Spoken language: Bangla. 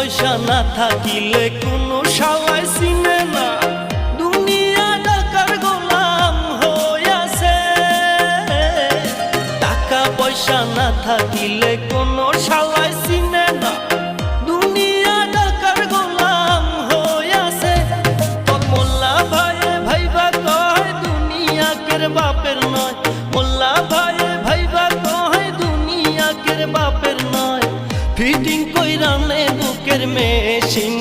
পয়সা না থাকিলে কোনো শালাই চিনে না, দুনিয়া টাকার গোলাম হইয়াছে। টাকা পয়সা না থাকিলে কোনো শালাই চিনে না, দুনিয়া টাকার গোলাম হইয়াছে। তোর মোল্লা ভাইয়ে ভাইবা কয় দুনিয়া কের বাপের নয়, মোল্লা ভাইয়ে ভাইবা কয় দুনিয়া কের বাপের নয়। ফিটিং কইরা নে বুকের মেশিন